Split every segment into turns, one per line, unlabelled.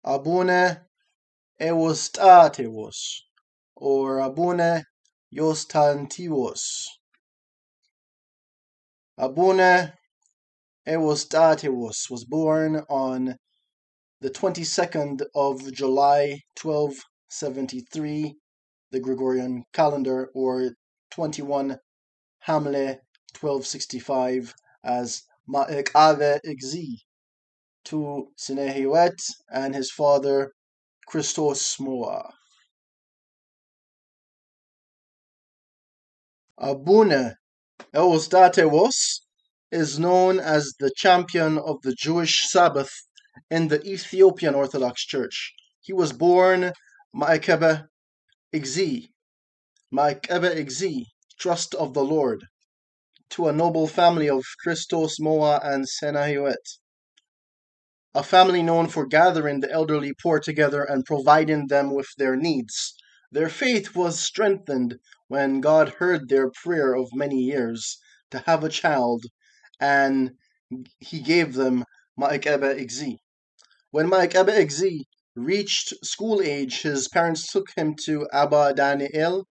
Abune Ewostatewos, or Abune Ewostatewos. Abune Ewostatewos was born on the 22nd of July, 1273, the Gregorian calendar, or 21 Hamle, 1265, as Maዕቃበ እግዚእ to Senehewet and his father Christos Moa. Abune Ewostatewos is known as the champion of the Jewish Sabbath in the Ethiopian Orthodox Church. He was born Maዕቃበ እግዚእ, trust of the Lord, to a noble family of Christos Moa and Senehewet, a family known for gathering the elderly poor together and providing them with their needs. Their faith was strengthened when God heard their prayer of many years to have a child, and he gave them Maዕቃበ እግዚእ. When Maዕቃበ እግዚእ reached school age, his parents took him to Abba Daniel,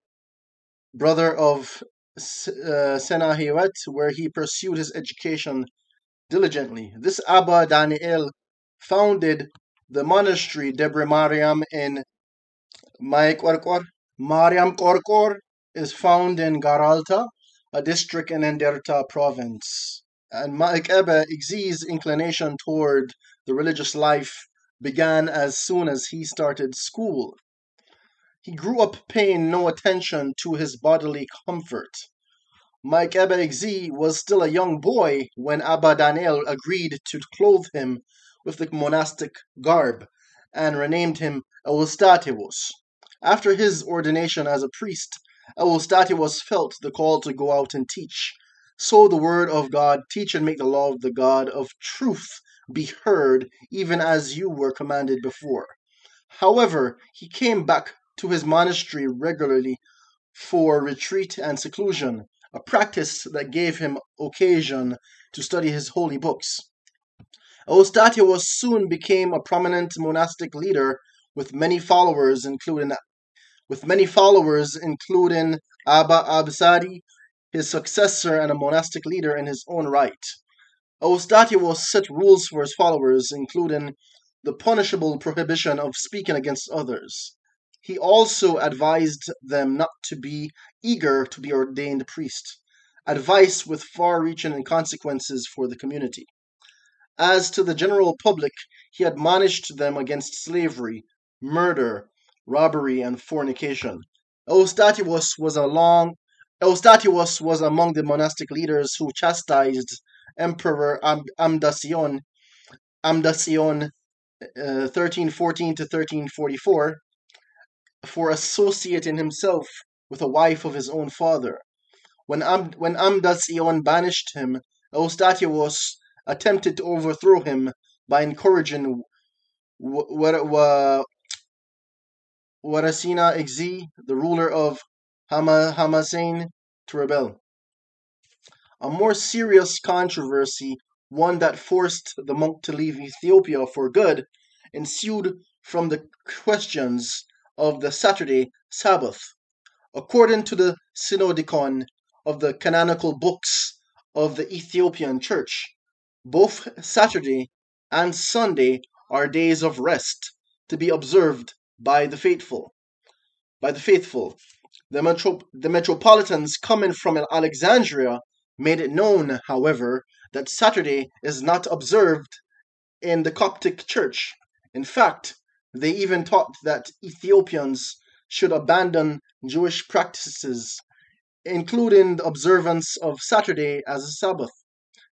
brother of Senehewet, where he pursued his education diligently. This Abba Daniel founded the monastery Debre Mariam in Maykwarkor. Mariam Korkor is found in Garalta, a district in Enderta province. And Maዕቃበ እግዚእ's inclination toward the religious life began as soon as he started school. He grew up paying no attention to his bodily comfort. Maዕቃበ እግዚእ was still a young boy when Abba Daniel agreed to clothe him with the monastic garb and renamed him Ewosṭatewos. After his ordination as a priest, Ewosṭatewos felt the call to go out and teach, sow the word of God, teach and make the law of the God of truth be heard, even as you were commanded before. However, he came back to his monastery regularly for retreat and seclusion, a practice that gave him occasion to study his holy books. Ewosṭatewos soon became a prominent monastic leader with many followers, including Abba Absadi, his successor and a monastic leader in his own right. Ewosṭatewos set rules for his followers, including the punishable prohibition of speaking against others. He also advised them not to be eager to be ordained priest, advice with far-reaching consequences for the community. As to the general public, he admonished them against slavery, murder, robbery, and fornication. Ewosṭatewos was among the monastic leaders who chastised Emperor Amdacion 1314 to 1344 for associating himself with a wife of his own father. When Amdacion banished him, Ewosṭatewos attempted to overthrow him by encouraging Warasina እግዚእ, the ruler of Hamasien, to rebel. A more serious controversy, one that forced the monk to leave Ethiopia for good, ensued from the questions of the Saturday Sabbath. According to the Synodicon of the canonical books of the Ethiopian Church, both Saturday and Sunday are days of rest to be observed by the faithful. The metropolitans coming from Alexandria made it known, however, that Saturday is not observed in the Coptic Church. In fact, they even taught that Ethiopians should abandon Jewish practices, including the observance of Saturday as a Sabbath.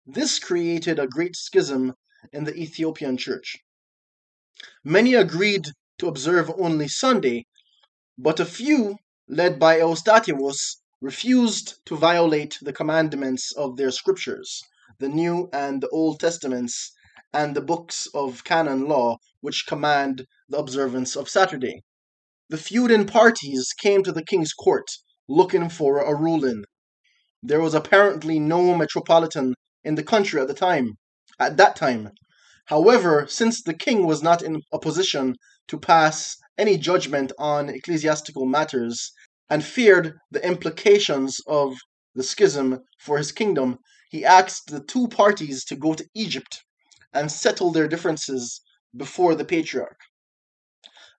This created a great schism in the Ethiopian Church. Many agreed to observe only Sunday, but a few, led by Ewosṭatewos, refused to violate the commandments of their scriptures, the New and the Old Testaments, and the books of canon law, which command the observance of Saturday. The feuding parties came to the king's court, looking for a ruling. There was apparently no metropolitan in the country at that time. However, since the king was not in a position to pass any judgment on ecclesiastical matters and feared the implications of the schism for his kingdom, he asked the two parties to go to Egypt and settle their differences before the patriarch.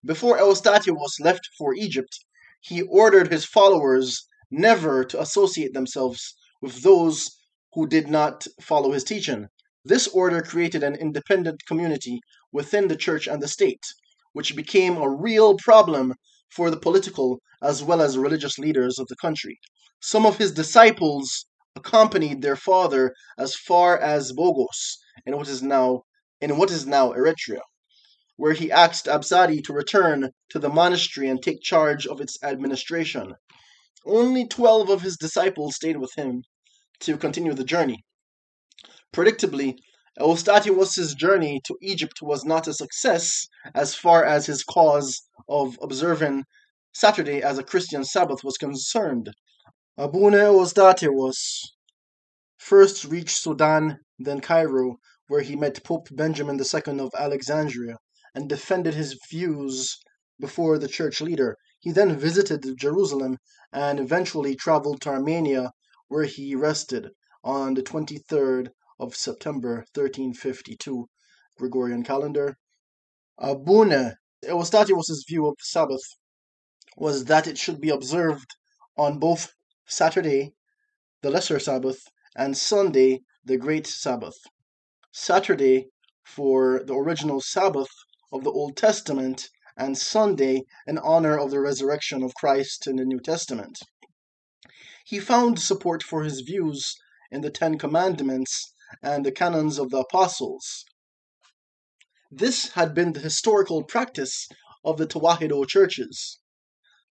Before Ewostatewos left for Egypt, he ordered his followers never to associate themselves with those who did not follow his teaching. This order created an independent community within the church and the state, which became a real problem for the political as well as religious leaders of the country. Some of his disciples accompanied their father as far as Bogos in what is now Eritrea, where he asked Absadi to return to the monastery and take charge of its administration. Only 12 of his disciples stayed with him to continue the journey. Predictably, Ewostatewos' journey to Egypt was not a success as far as his cause of observing Saturday as a Christian Sabbath was concerned. Abune Ewostatewos first reached Sudan, then Cairo, where he met Pope Benjamin II of Alexandria and defended his views before the church leader. He then visited Jerusalem and eventually traveled to Armenia, where he rested on the 23rd of September 1352 Gregorian calendar. Abune Ewostatewos' view of Sabbath was that it should be observed on both Saturday, the Lesser Sabbath, and Sunday, the Great Sabbath. Saturday for the original Sabbath of the Old Testament, and Sunday in honor of the resurrection of Christ in the New Testament. He found support for his views in the Ten Commandments and the canons of the Apostles. This had been the historical practice of the Tewahedo churches.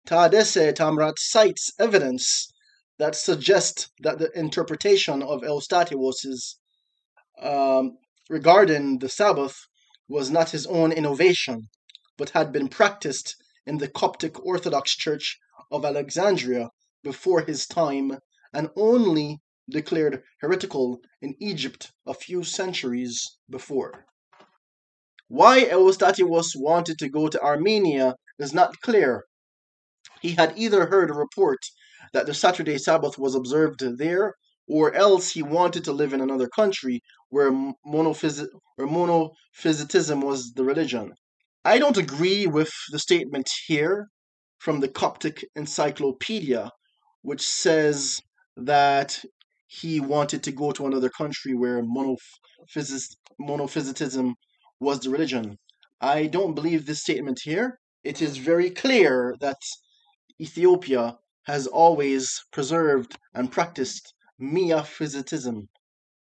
Taddesse Tamrat cites evidence that suggests that the interpretation of Ewostatewos' regarding the Sabbath was not his own innovation, but had been practiced in the Coptic Orthodox Church of Alexandria before his time, and only declared heretical in Egypt a few centuries before. Why Ewostatewos wanted to go to Armenia is not clear. He had either heard a report that the Saturday Sabbath was observed there, or else he wanted to live in another country where monophysitism was the religion. I don't agree with the statement here from the Coptic Encyclopedia, which says that he wanted to go to another country where monophysitism was the religion. I don't believe this statement here. It is very clear that Ethiopia has always preserved and practiced miaphysitism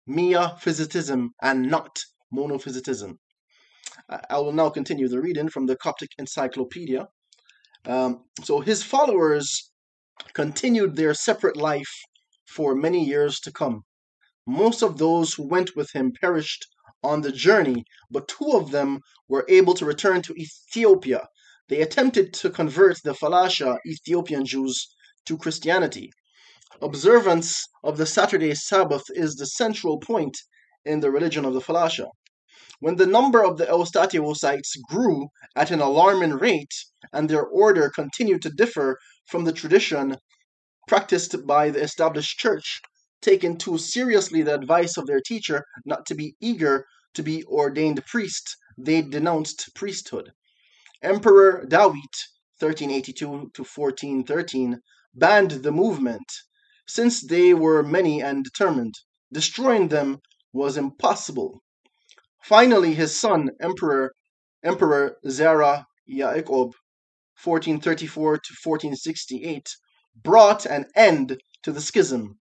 and not monophysitism. I will now continue the reading from the Coptic Encyclopedia. So his followers continued their separate life for many years to come. Most of those who went with him perished on the journey, but 2 of them were able to return to Ethiopia. They attempted to convert the Falasha Ethiopian Jews to Christianity. Observance of the Saturday Sabbath is the central point in the religion of the Falasha. When the number of the Ewostatewosites grew at an alarming rate, and their order continued to differ from the tradition practiced by the established church, taking too seriously the advice of their teacher not to be eager to be ordained priest, they denounced priesthood. Emperor Dawit, 1382 to 1413, banned the movement, since they were many and determined. Destroying them was impossible. Finally, his son, Emperor Zara Yaakov, 1434 to 1468, brought an end to the schism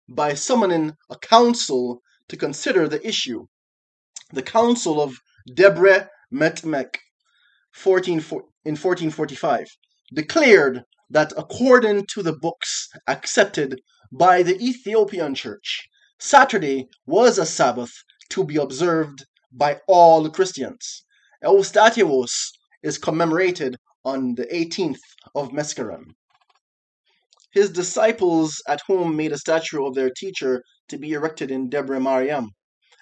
by summoning a council to consider the issue. The Council of Debre Metmek in 1445 declared that according to the books accepted by the Ethiopian Church, Saturday was a Sabbath to be observed by all Christians. Ewostatewos is commemorated on the 18th of Mescharim. His disciples at home made a statue of their teacher to be erected in Debre Mariam,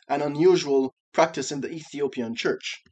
an unusual practiced in the Ethiopian church.